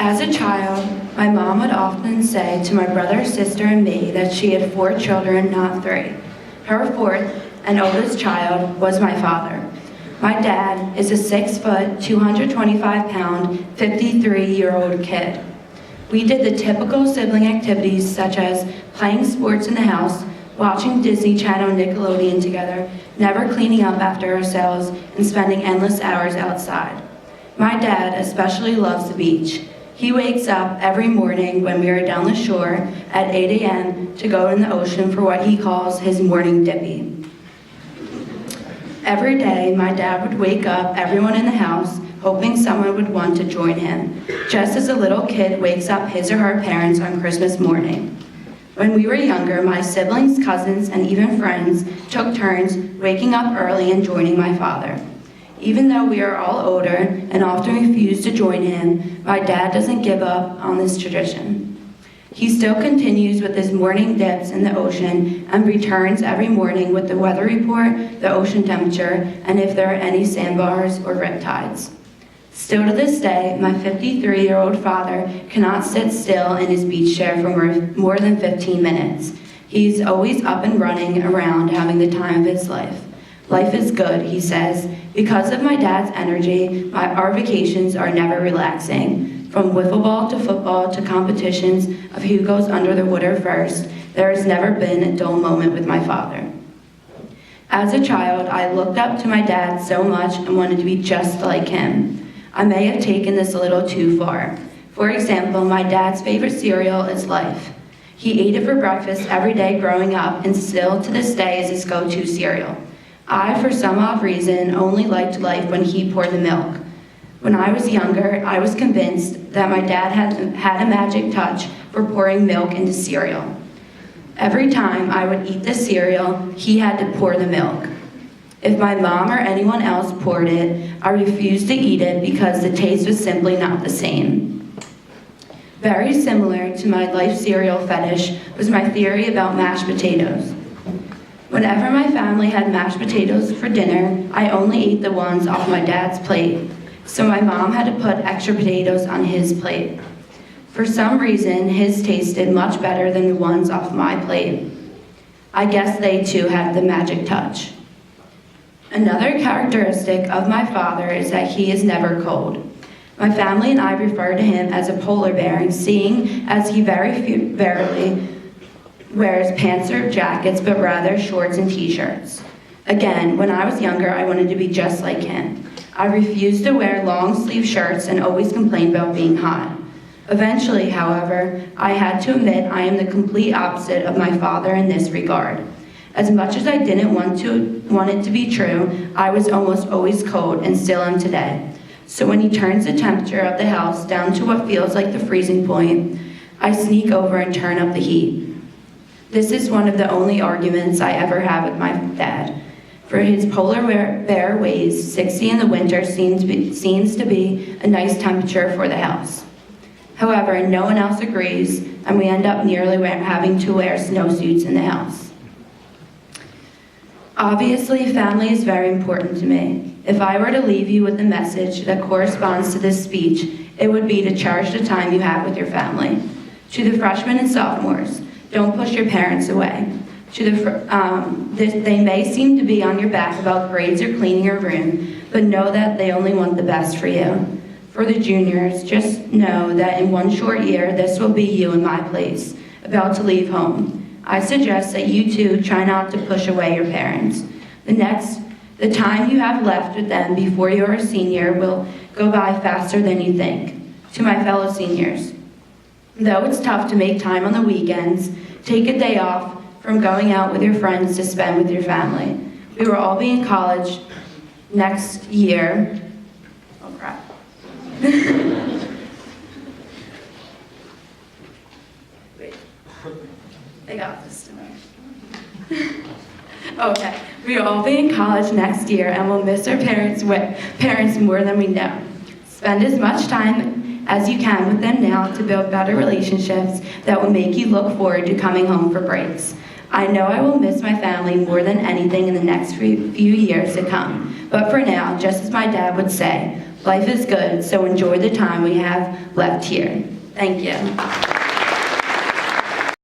As a child, my mom would often say to my brother, sister, and me that she had 4 children, not 3. Her 4th and oldest child was my father. My dad is a 6-foot, 225-pound, 53-year-old kid. We did the typical sibling activities such as playing sports in the house, watching Disney Channel and Nickelodeon together, never cleaning up after ourselves, and spending endless hours outside. My dad especially loves the beach. He wakes up every morning when we are down the shore at 8 a.m. to go in the ocean for what he calls his morning dippy. Every day, my dad would wake up everyone in the house hoping someone would want to join him, just as a little kid wakes up his or her parents on Christmas morning. When we were younger, my siblings, cousins, and even friends took turns waking up early and joining my father. Even though we are all older and often refuse to join him, my dad doesn't give up on this tradition. He still continues with his morning dips in the ocean and returns every morning with the weather report, the ocean temperature, and if there are any sandbars or riptides. Still to this day, my 53-year-old father cannot sit still in his beach chair for more than 15 minutes. He's always up and running around having the time of his life. Life is good, he says. Because of my dad's energy, our vacations are never relaxing. From wiffle ball to football to competitions of who goes under the water first, there has never been a dull moment with my father. As a child, I looked up to my dad so much and wanted to be just like him. I may have taken this a little too far. For example, my dad's favorite cereal is Life. He ate it for breakfast every day growing up and still to this day is his go-to cereal. I, for some odd reason, only liked Life when he poured the milk. When I was younger, I was convinced that my dad had a magic touch for pouring milk into cereal. Every time I would eat the cereal, he had to pour the milk. If my mom or anyone else poured it, I refused to eat it because the taste was simply not the same. Very similar to my Life cereal fetish was my theory about mashed potatoes. Whenever my family had mashed potatoes for dinner, I only ate the ones off my dad's plate, so my mom had to put extra potatoes on his plate. For some reason, his tasted much better than the ones off my plate. I guess they too had the magic touch. Another characteristic of my father is that he is never cold. My family and I refer to him as a polar bear, seeing as he very rarely wears pants or jackets, but rather shorts and t-shirts. Again, when I was younger, I wanted to be just like him. I refused to wear long-sleeve shirts and always complained about being hot. Eventually, however, I had to admit I am the complete opposite of my father in this regard. As much as I didn't want it to be true, I was almost always cold and still am today. So when he turns the temperature of the house down to what feels like the freezing point, I sneak over and turn up the heat. This is one of the only arguments I ever have with my dad. For his polar bear ways, 60 in the winter seems to be a nice temperature for the house. However, no one else agrees, and we end up nearly having to wear snowsuits in the house. Obviously, family is very important to me. If I were to leave you with a message that corresponds to this speech, it would be to cherish the time you have with your family. To the freshmen and sophomores, don't push your parents away. They may seem to be on your back about grades or cleaning your room, but know that they only want the best for you. For the juniors, just know that in one short year, this will be you in my place, about to leave home. I suggest that you too try not to push away your parents. The time you have left with them before you're a senior will go by faster than you think. To my fellow seniors, though it's tough to make time on the weekends, take a day off from going out with your friends to spend with your family. We will all be in college next year. Oh crap. Wait, I got this tonight. Okay, we will all be in college next year and we'll miss our parents more than we know. Spend as much time as you can with them now to build better relationships that will make you look forward to coming home for breaks. I know I will miss my family more than anything in the next few years to come, but for now, just as my dad would say, Life is good, so enjoy the time we have left here. Thank you.